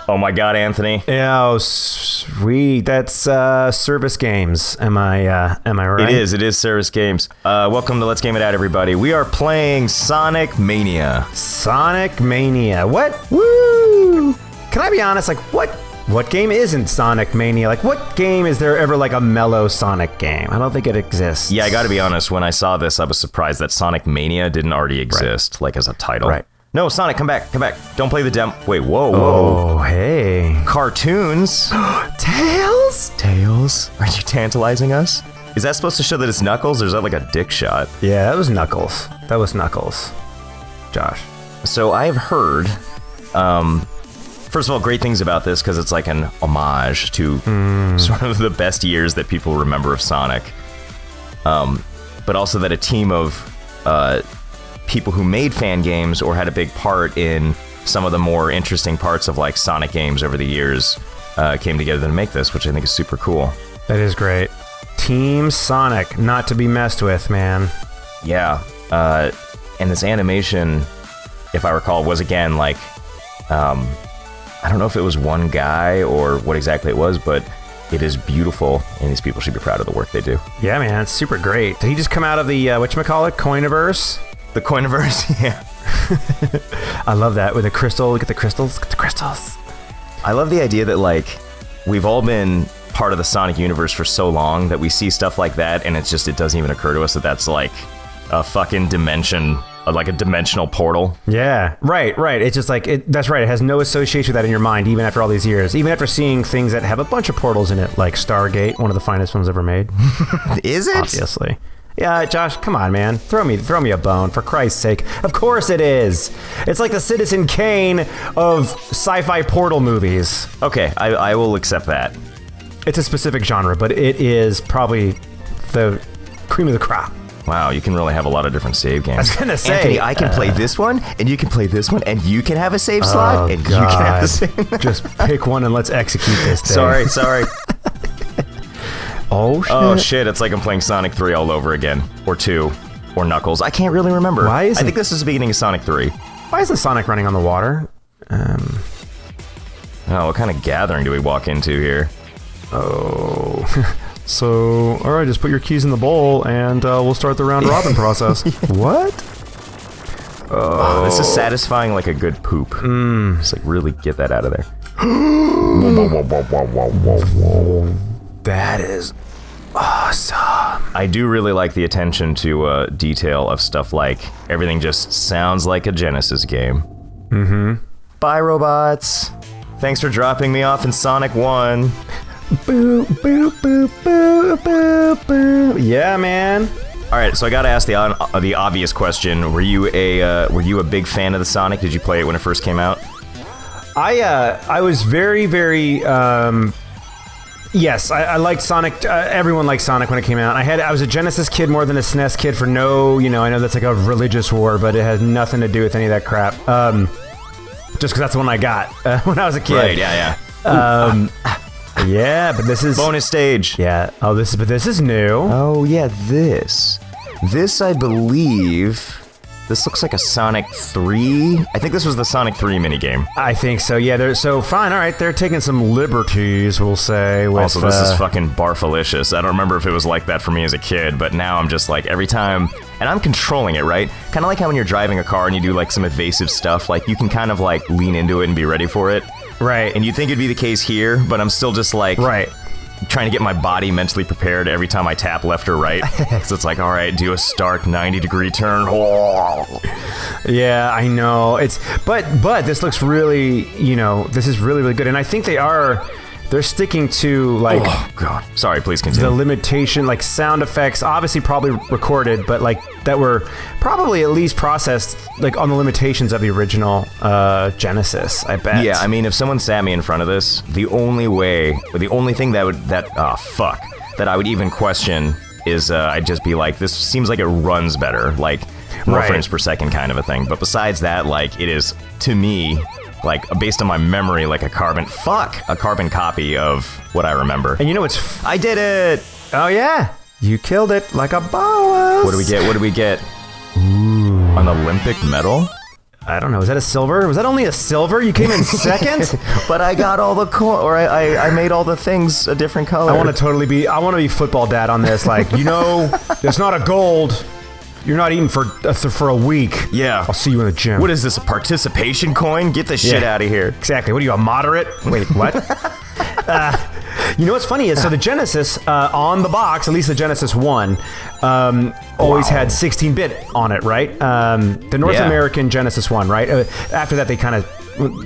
Oh my God, Anthony. Oh, sweet. That's service games. Am I right? It is service games. Welcome to Let's Game It Out, everybody. We are playing Sonic Mania. Sonic Mania. What? Woo! Can I be honest? Like, what game isn't Sonic Mania? Like, what game is there ever like a mellow Sonic game? I don't think it exists. Yeah, I gotta be honest. When I saw this, I was surprised that Sonic Mania didn't already exist, like as a title. Right. No, Sonic, come back. Don't play the demo. Wait, whoa. Oh, hey. Cartoons. Tails? Tails? Are you tantalizing us? Is that supposed to show that it's Knuckles, or is that like a dick shot? Yeah, that was Knuckles. Josh. So I've heard, first of all, great things about this because it's like an homage to sort of the best years that people remember of Sonic. But also that a team of people who made fan games or had a big part in some of the more interesting parts of like Sonic games over the years came together to make this, which I think is super cool. That is great. Team Sonic, not to be messed with, man. Yeah, and this animation, if I recall, was again like, I don't know if it was one guy or what exactly it was, but it is beautiful, and these people should be proud of the work they do. Yeah, man, it's super great. Did he just come out of the, whatchamacallit, Coiniverse? The Coiniverse, yeah. I love that, with the crystal, look at the crystals, I love the idea that, like, we've all been part of the Sonic universe for so long that we see stuff like that, and it doesn't even occur to us that that's, like, a fucking dimension, like a dimensional portal. Yeah, right. It's just like, that's right, it has no association with that in your mind, even after all these years. Even after seeing things that have a bunch of portals in it, like Stargate, one of the finest films ever made. Is it? Obviously. Yeah, Josh, come on, man. Throw me a bone, for Christ's sake. Of course it is. It's like the Citizen Kane of sci-fi portal movies. Okay, I will accept that. It's a specific genre, but it is probably the cream of the crop. Wow, you can really have a lot of different save games. I was gonna say, Anthony, I can play this one, and you can play this one, and you can have a save slot, and God. you can have the same. Just pick one and let's execute this thing. Sorry. Oh, shit. Oh, shit, it's like I'm playing Sonic 3 all over again. Or 2. Or Knuckles. I can't really remember. I think this is the beginning of Sonic 3. Why isn't Sonic running on the water? Oh, what kind of gathering do we walk into here? Oh. So, all right, just put your keys in the bowl, and we'll start the round robin process. What? Oh, this is satisfying like a good poop. Just like really get that out of there. That is awesome. I do really like the attention to detail of stuff like everything just sounds like a Genesis game. Bye, robots. Thanks for dropping me off in Sonic 1. Boo, boo, boo, boo, boo, boo. Yeah, man. All right, so I gotta ask the obvious question: Were you a big fan of the Sonic? Did you play it when it first came out? I was very, very. Yes, I liked Sonic. Everyone liked Sonic when it came out. I was a Genesis kid more than a SNES kid for no. I know that's like a religious war, but it has nothing to do with any of that crap. Just because that's the one I got when I was a kid. Right. Yeah. Yeah, but this is bonus stage. Yeah. Oh, this is new. Oh yeah, this I believe. This looks like a Sonic 3. I think this was the Sonic 3 minigame. I think so. Yeah. So fine. All right. They're taking some liberties, we'll say. With, also, this is fucking barfalicious. I don't remember if it was like that for me as a kid, but now I'm just like every time, and I'm controlling it, right? Kind of like how when you're driving a car and you do like some evasive stuff, like you can kind of like lean into it and be ready for it. Right. And you'd think it'd be the case here, but I'm still just like trying to get my body mentally prepared every time I tap left or right. So it's like, all right, do a stark 90-degree turn. Yeah, I know. But this looks really, this is really, really good. And I think they're sticking to like, oh god, sorry, please continue. The limitation, like sound effects, obviously probably recorded, but like that were probably at least processed like on the limitations of the original Genesis, I bet. Yeah, I mean, if someone sat me in front of this, the only thing that I would even question is I'd just be like, this seems like it runs better, like more frames per second kind of a thing. But besides that, like it is to me. Like, based on my memory, like a carbon copy of what I remember. And you know what's... I did it! Oh, yeah. You killed it like a boss. What do we get? Ooh. An Olympic medal? I don't know. Is that a silver? Was that only a silver? You came in second? But I got all the or I made all the things a different color. I want to be football dad on this. Like, it's not a gold. You're not eating for a week. Yeah. I'll see you in the gym. What is this, a participation coin? Get this shit out of here. Exactly. What are you, a moderate? Wait, what? What's funny is, so the Genesis on the box, at least the Genesis 1, always had 16-bit on it, right? The North American Genesis 1, right? After that, they kind of,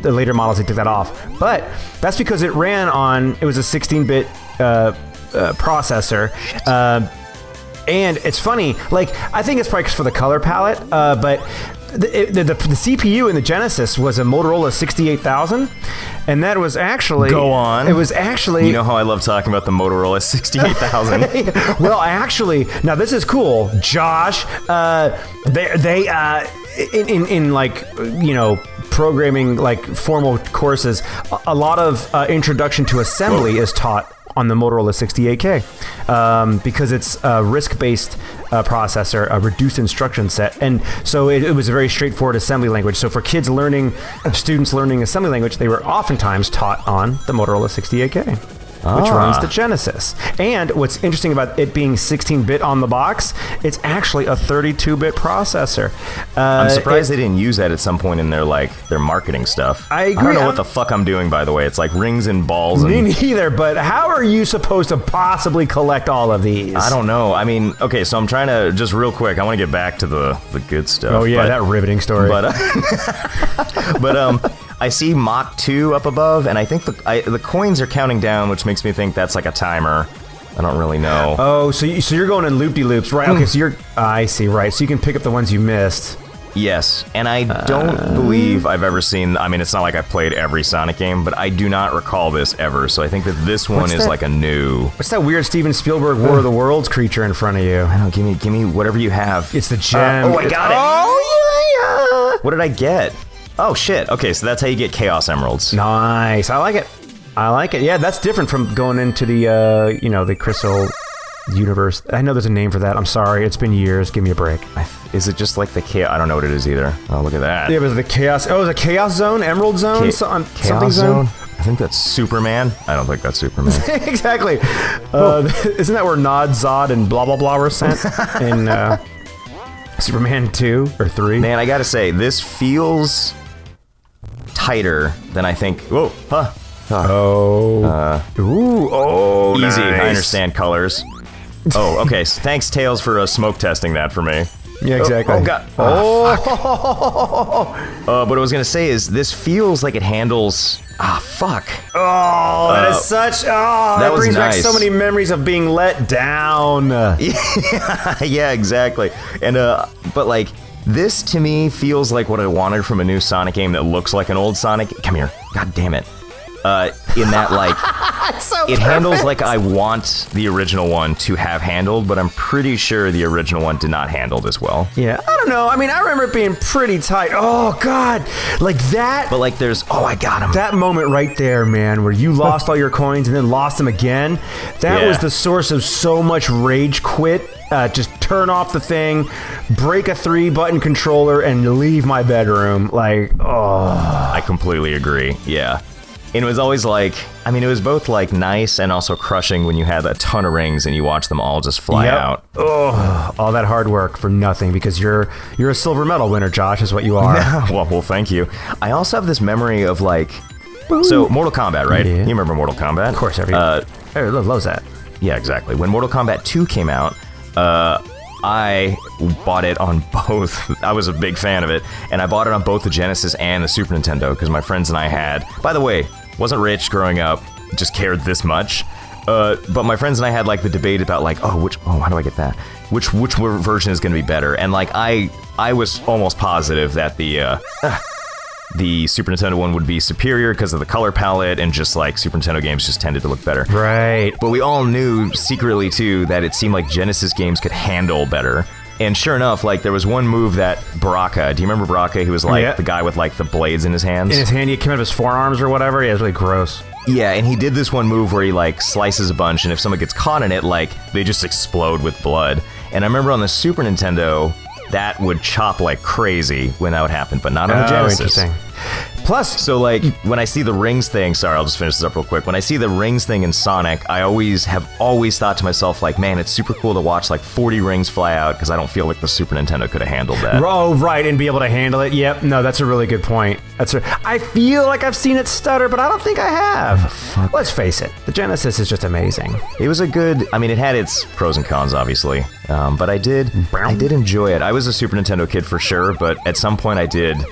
the later models, they took that off. But that's because it ran on, it was a 16-bit processor. And it's funny, like, I think it's probably for the color palette, but the CPU in the Genesis was a Motorola 68000, and that was actually... Go on. It was actually... You know how I love talking about the Motorola 68000? Well, actually, now this is cool, Josh. In like, programming, like, formal courses, a lot of introduction to assembly is taught on the Motorola 68K because it's a RISC-based processor, a reduced instruction set, and so it was a very straightforward assembly language. So for students learning assembly language, they were oftentimes taught on the Motorola 68K. Which runs the Genesis. And what's interesting about it being 16-bit on the box, it's actually a 32-bit processor. I'm surprised they didn't use that at some point in their marketing stuff. I agree. I don't know what the fuck I'm doing, by the way. It's like rings and balls. Me neither, but how are you supposed to possibly collect all of these? I don't know. I mean, okay, so I'm trying to, just real quick, I want to get back to the good stuff. Oh, yeah, that riveting story. But I see Mach 2 up above, and I think the coins are counting down, which makes me think that's like a timer. I don't really know. Oh, so you're going in loop-de-loops, right? Okay, so I see, right. So you can pick up the ones you missed. Yes, and I don't believe I've ever seen, I mean, it's not like I've played every Sonic game, but I do not recall this ever, so I think that this one is like a new... What's that weird Steven Spielberg War of the Worlds creature in front of you? I don't know, give me whatever you have. It's the gem. I got it! Oh, yeah! What did I get? Oh, shit. Okay, so that's how you get Chaos Emeralds. Nice. I like it. Yeah, that's different from going into the, the Crystal universe. I know there's a name for that. I'm sorry. It's been years. Give me a break. Is it just like the Chaos? I don't know what it is either. Oh, look at that. Yeah, it was the Chaos. Oh, it was a Chaos Zone? Emerald Zone? Something Zone? I think that's Superman. I don't think that's Superman. Exactly. Isn't that where Nod, Zod, and blah, blah, blah were sent? In Superman 2 or 3? Man, I gotta say, this feels... tighter than I think. Whoa, huh? Easy. Nice. I understand colors. Oh, okay. So thanks, Tails, for smoke testing that for me. Yeah, exactly. Oh God. But what I was gonna say is this feels like it handles. Fuck. Oh, that is such. That brings back so many memories of being let down. Yeah, exactly. And but like. This, to me, feels like what I wanted from a new Sonic game that looks like an old Sonic. Come here. God damn it. In that, like, it handles like I want the original one to have handled, but I'm pretty sure the original one did not handle this well. Yeah, I don't know. I mean, I remember it being pretty tight. Oh, God. Like that. But, like, there's... Oh, I got him. That moment right there, man, where you lost all your coins and then lost them again, that was the source of so much rage quit. Just turn off the thing, break a 3-button controller, and leave my bedroom. Like, I completely agree. Yeah. And it was always like, I mean, it was both like nice and also crushing when you had a ton of rings and you watch them all just fly out. Oh, all that hard work for nothing because you're a silver medal winner, Josh, is what you are. well, thank you. I also have this memory of like, so Mortal Kombat, right? Yeah. You remember Mortal Kombat? Of course, everyone loves that. Yeah, exactly. When Mortal Kombat 2 came out, I bought it on both. I was a big fan of it, and I bought it on both the Genesis and the Super Nintendo because my friends and I had. By the way, wasn't rich growing up, just cared this much. But my friends and I had like the debate about like, how do I get that? Which version is going to be better? And like I was almost positive that the Super Nintendo one would be superior because of the color palette and just like Super Nintendo games just tended to look better. Right. But we all knew secretly too that it seemed like Genesis games could handle better. And sure enough, like there was one move that BAAAAAA, do you remember BAAAAA? He was like the guy with like the blades in his hands. In his hand, he came out of his forearms or whatever. Yeah, it was really gross. Yeah, and he did this one move where he like slices a bunch, and if someone gets caught in it, like they just explode with blood. And I remember on the Super Nintendo, that would chop like crazy when that would happen, but not on the Genesis. Interesting. Plus, So, like, when I see the rings thing, sorry, I'll just finish this up real quick. When I see the rings thing in Sonic, I have always thought to myself, like, man, it's super cool to watch, like, 40 rings fly out, because I don't feel like the Super Nintendo could have handled that. oh, right, and be able to handle it. Yep, no, that's a really good point. I feel like I've seen it stutter, but I don't think I have. Let's face it, the Genesis is just amazing. It was a good, I mean, it had its pros and cons, obviously, but I did enjoy it. I was a Super Nintendo kid for sure, but at some point I did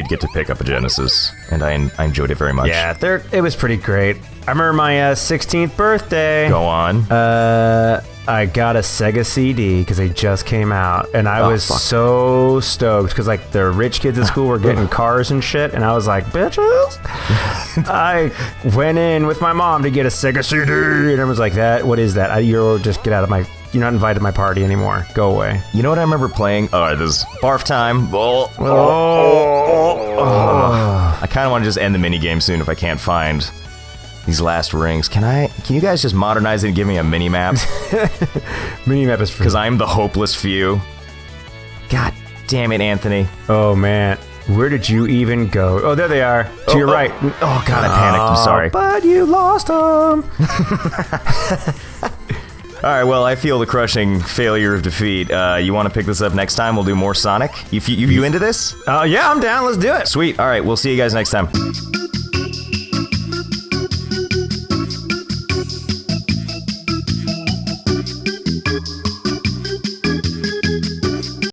get to pick up a Genesis, and I enjoyed it very much. Yeah, it was pretty great. I remember my 16th birthday. Go on. I got a Sega CD because they just came out, and I was so stoked because like the rich kids at school were getting cars and shit, and I was like, bitches. I went in with my mom to get a Sega CD, and I was like, what is that? You're not invited to my party anymore. Go away. You know what I remember playing? Oh, this is barf time. I kind of want to just end the minigame soon if I can't find these last rings. Can you guys just modernize it and give me a mini-map? Mini-map is free. Because I'm the hopeless few. God damn it, Anthony. Oh, man. Where did you even go? Oh, there they are. To your right. Oh, God, I panicked. I'm sorry. But you lost them. All right, well, I feel the crushing failure of defeat. You want to pick this up next time? We'll do more Sonic. You into this? Yeah, I'm down. Let's do it. Sweet. All right, we'll see you guys next time.